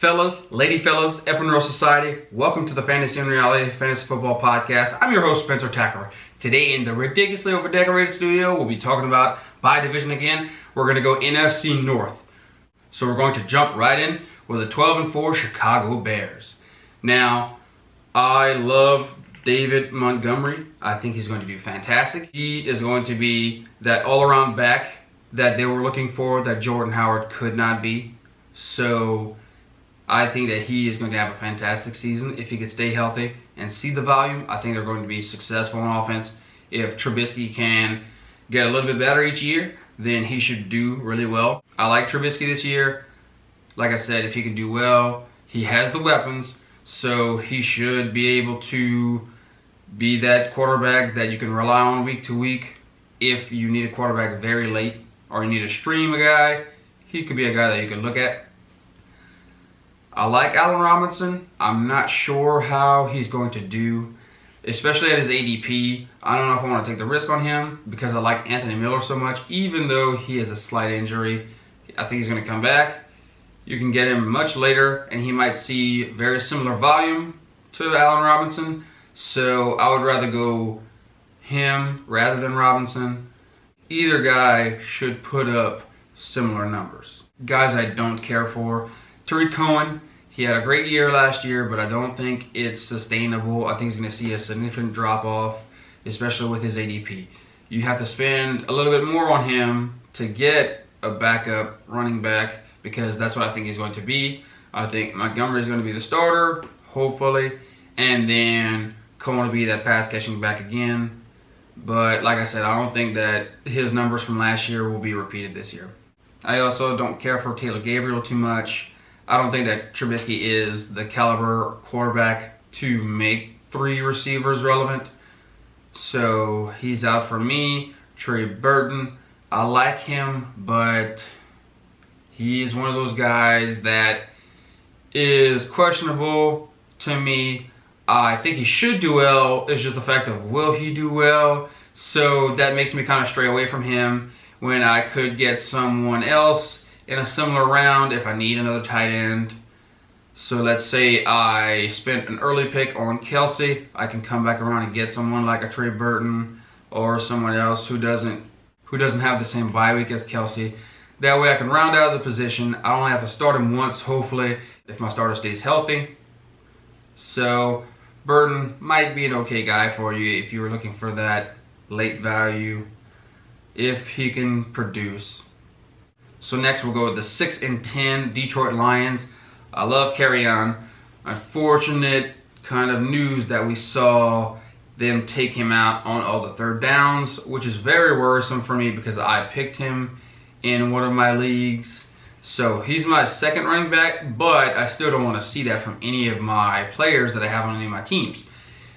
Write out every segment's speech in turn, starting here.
Fellas, lady fellas, F1 Society, welcome to the Fantasy and Reality Fantasy Football Podcast. I'm your host, Spencer Tacker. Today in the ridiculously overdecorated studio, we'll be talking about by division again. We're going to go NFC North. So we're going to jump right in with the 12-4 Chicago Bears. Now, I love David Montgomery. I think he's going to do fantastic. He is going to be that all-around back that they were looking for that Jordan Howard could not be. So I think that he is going to have a fantastic season if he could stay healthy and see the volume. I think they're going to be successful on offense. If Trubisky can get a little bit better each year, then he should do really well. I like Trubisky this year. Like I said, if he can do well, he has the weapons, so he should be able to be that quarterback that you can rely on week to week. If you need a quarterback very late or you need to stream a guy, he could be a guy that you can look at. I like Allen Robinson. I'm not sure how he's going to do, especially at his ADP. I don't know if I want to take the risk on him because I like Anthony Miller so much. Even though he has a slight injury, I think he's going to come back. You can get him much later, and he might see very similar volume to Allen Robinson. So I would rather go him rather than Robinson. Either guy should put up similar numbers. Guys I don't care for. Tariq Cohen, he had a great year last year, but I don't think it's sustainable. I think he's going to see a significant drop-off, especially with his ADP. You have to spend a little bit more on him to get a backup running back because that's what I think he's going to be. I think Montgomery is going to be the starter, hopefully, and then Cohen will be that pass-catching back again. But like I said, I don't think that his numbers from last year will be repeated this year. I also don't care for Taylor Gabriel too much. I don't think that Trubisky is the caliber quarterback to make three receivers relevant. So he's out for me. Trey Burton, I like him, but he's one of those guys that is questionable to me. I think he should do well. It's just the fact of will he do well? So that makes me kind of stray away from him when I could get someone else in a similar round if I need another tight end. So let's say I spent an early pick on Kelsey. I can come back around and get someone like a Trey Burton or someone else who doesn't have the same bye week as Kelsey. That way I can round out the position. I only have to start him once, hopefully, if my starter stays healthy. So Burton might be an okay guy for you if you were looking for that late value, if he can produce. So next we'll go with the 6-10 Detroit Lions. I love Kerryon. Unfortunate kind of news that we saw them take him out on all the third downs, which is very worrisome for me because I picked him in one of my leagues. So he's my second running back, but I still don't want to see that from any of my players that I have on any of my teams.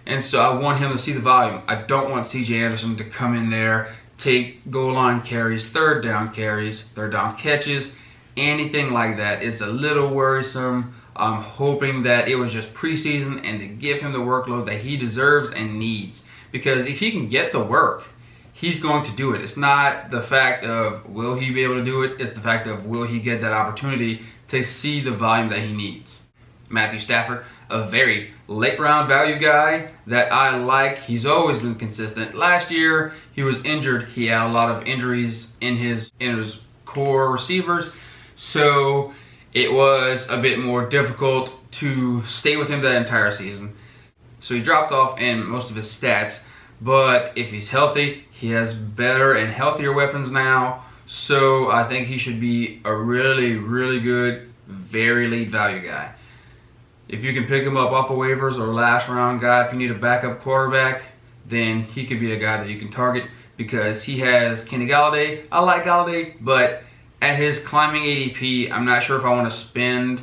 And so I want him to see the volume. I don't want C.J. Anderson to come in there, take goal line carries, third down catches, anything like that. It's a little worrisome. I'm hoping that it was just preseason and to give him the workload that he deserves and needs. Because if he can get the work, he's going to do it. It's not the fact of will he be able to do it, it's the fact of will he get that opportunity to see the volume that he needs. Matthew Stafford, a very late round value guy that I like. He's always been consistent. Last year he was injured. He had a lot of injuries in his core receivers, so it was a bit more difficult to stay with him that entire season. So he dropped off in most of his stats, but if he's healthy, he has better and healthier weapons now. So I think he should be a really, really good, very late value guy. If you can pick him up off of waivers or last round guy, if you need a backup quarterback, then he could be a guy that you can target because he has Kenny Galladay. I like Galladay, but at his climbing ADP, I'm not sure if I want to spend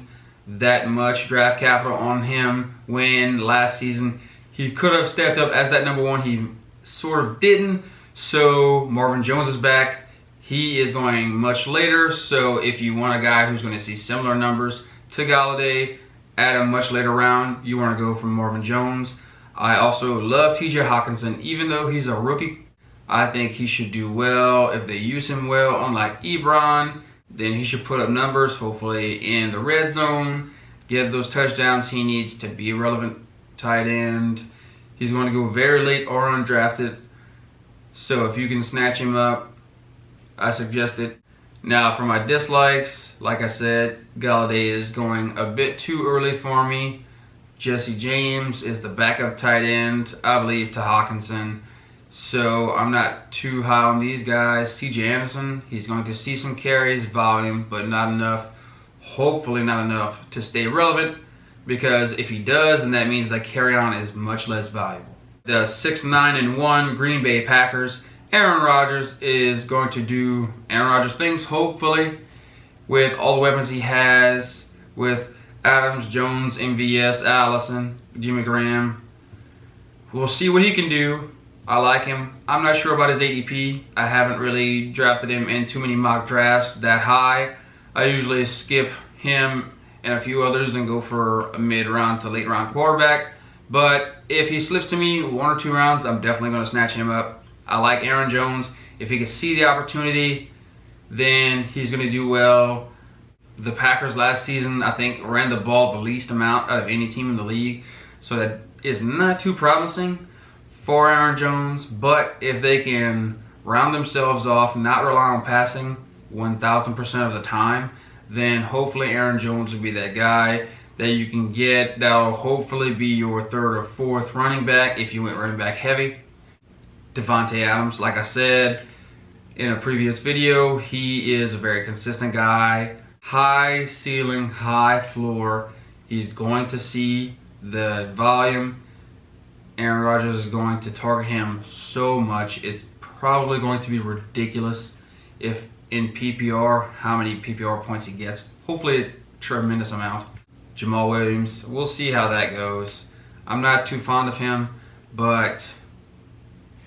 that much draft capital on him when last season he could have stepped up as that number one. He sort of didn't. So Marvin Jones is back. He is going much later. So if you want a guy who's going to see similar numbers to Galladay at a much later round, you want to go from Marvin Jones. I also love TJ Hawkinson. Even though he's a rookie, I think he should do well. If they use him well, unlike Ebron, then he should put up numbers, hopefully in the red zone. get those touchdowns he needs to be a relevant tight end. He's going to go very late or undrafted. So if you can snatch him up, I suggest it. Now for my dislikes, like I said, Galladay is going a bit too early for me. Jesse James is the backup tight end, I believe, to Hawkinson. So I'm not too high on these guys. CJ Anderson, he's going to see some carries, volume, but not enough. Hopefully not enough to stay relevant, because if he does, then that means that carry on is much less valuable. The 6-9-1 Green Bay Packers, Aaron Rodgers is going to do Aaron Rodgers things, hopefully, with all the weapons he has, with Adams, Jones, MVS, Allison, Jimmy Graham. We'll see what he can do. I like him. I'm not sure about his ADP. I haven't really drafted him in too many mock drafts that high. I usually skip him and a few others and go for a mid-round to late-round quarterback. But if he slips to me 1 or 2 rounds, I'm definitely going to snatch him up. I like Aaron Jones. If he can see the opportunity, then he's going to do well. The Packers last season, I think, ran the ball the least amount out of any team in the league. So that is not too promising for Aaron Jones. But if they can round themselves off, not rely on passing 1,000% of the time, then hopefully Aaron Jones will be that guy that you can get that'll hopefully be your 3rd or 4th running back if you went running back heavy. Devontae Adams, like I said in a previous video, he is a very consistent guy. High ceiling, high floor. He's going to see the volume. Aaron Rodgers is going to target him so much. It's probably going to be ridiculous if in PPR, how many PPR points he gets. Hopefully it's a tremendous amount. Jamal Williams, we'll see how that goes. I'm not too fond of him, but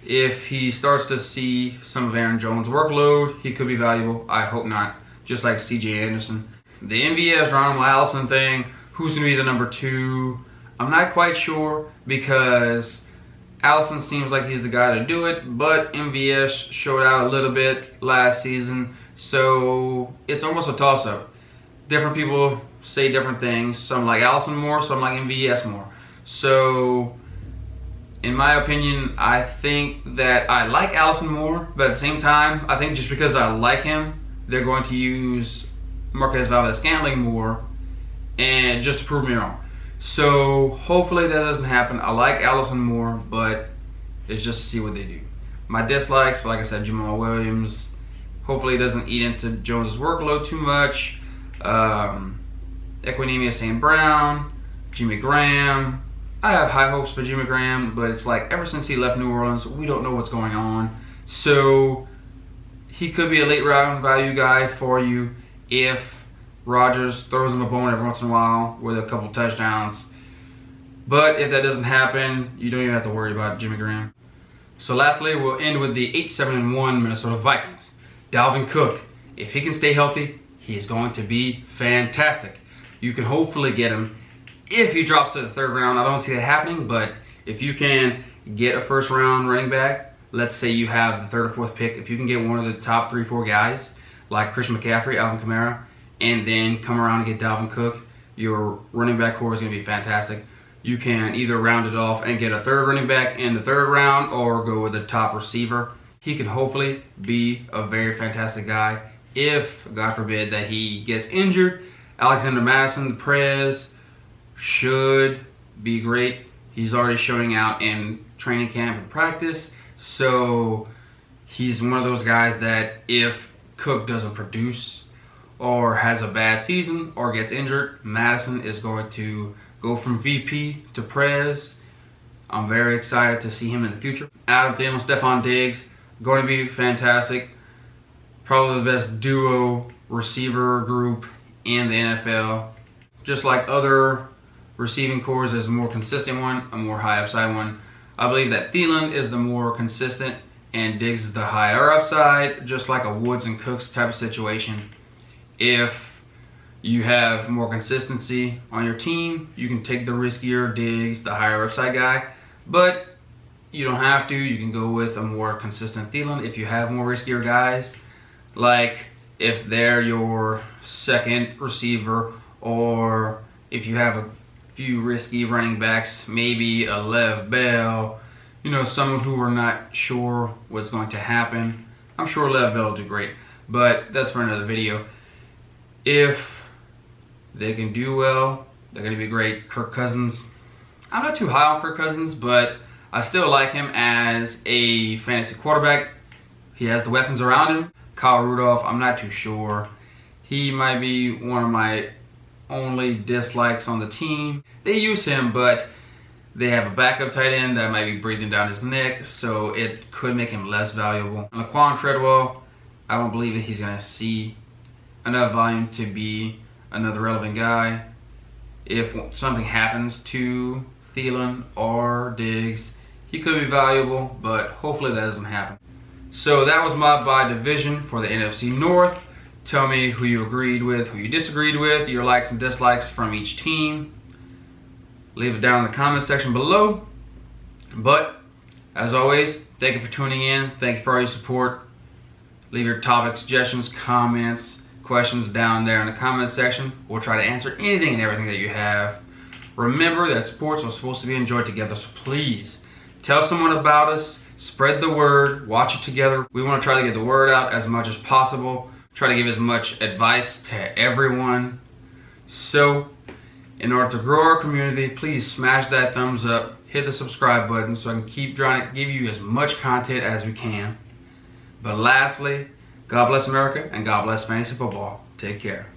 if he starts to see some of Aaron Jones' workload, he could be valuable. I hope not. Just like CJ Anderson. The MVS Ronald Allison thing, who's going to be the number 2? I'm not quite sure, because Allison seems like he's the guy to do it, but MVS showed out a little bit last season, so it's almost a toss-up. Different people say different things. Some like Allison more, some like MVS more. So, in my opinion, I think that I like Allison more, but at the same time, I think just because I like him, they're going to use Marquez Valdes-Scantling more, and just to prove me wrong. So hopefully that doesn't happen. I like Allison more, but it's just to see what they do. My dislikes, like I said, Jamal Williams. Hopefully he doesn't eat into Jones' workload too much. Equinemius St. Brown, Jimmy Graham. I have high hopes for Jimmy Graham, but it's like ever since he left New Orleans, we don't know what's going on. So he could be a late round value guy for you if Rodgers throws him a bone every once in a while with a couple touchdowns. But if that doesn't happen, you don't even have to worry about Jimmy Graham. So lastly, we'll end with the 8-7-1 Minnesota Vikings. Dalvin Cook, if he can stay healthy, he is going to be fantastic. You can hopefully get him if he drops to the 3rd round. I don't see that happening, but if you can get a 1st round running back, let's say you have the 3rd or 4th pick, if you can get one of the top 3-4 guys, like Christian McCaffrey, Alvin Kamara, and then come around and get Dalvin Cook, your running back core is going to be fantastic. You can either round it off and get a 3rd running back in the 3rd round, or go with a top receiver. He can hopefully be a very fantastic guy if, God forbid, that he gets injured. Alexander Madison, the Prez, should be great. He's already showing out in training camp and practice. So he's one of those guys that if Cook doesn't produce or has a bad season or gets injured, Madison is going to go from VP to Prez. I'm very excited to see him in the future. Adam Thielen, Stephon Diggs, going to be fantastic. Probably the best duo receiver group in the NFL. Just like other receiving cores, there's a more consistent one, a more high upside one. I believe that Thielen is the more consistent and Diggs is the higher upside, just like a Woods and Cooks type of situation. If you have more consistency on your team, you can take the riskier Diggs, the higher upside guy, but you don't have to. You can go with a more consistent Thielen if you have more riskier guys, like if they're your 2nd receiver or if you have a few risky running backs, maybe a Lev Bell, someone who we're not sure what's going to happen. I'm sure Lev Bell will do great, but that's for another video. If they can do well, they're going to be great. Kirk Cousins, I'm not too high on Kirk Cousins, but I still like him as a fantasy quarterback. He has the weapons around him. Kyle Rudolph, I'm not too sure. He might be one of my only dislikes on the team. They use him, but they have a backup tight end that might be breathing down his neck, so it could make him less valuable. And Laquan Treadwell, I don't believe that he's going to see enough volume to be another relevant guy. If something happens to Thielen or Diggs, he could be valuable, but hopefully that doesn't happen. So that was my by division for the NFC North. Tell me who you agreed with, who you disagreed with, your likes and dislikes from each team. Leave it down in the comment section below. But as always, thank you for tuning in. Thank you for all your support. Leave your topic suggestions, comments, questions down there in the comment section. We'll try to answer anything and everything that you have. Remember that sports are supposed to be enjoyed together, so please tell someone about us. Spread the word. Watch it together. We want to try to get the word out as much as possible. Try to give as much advice to everyone. So, in order to grow our community, please smash that thumbs up. Hit the subscribe button so I can keep trying to give you as much content as we can. But lastly, God bless America and God bless fantasy football. Take care.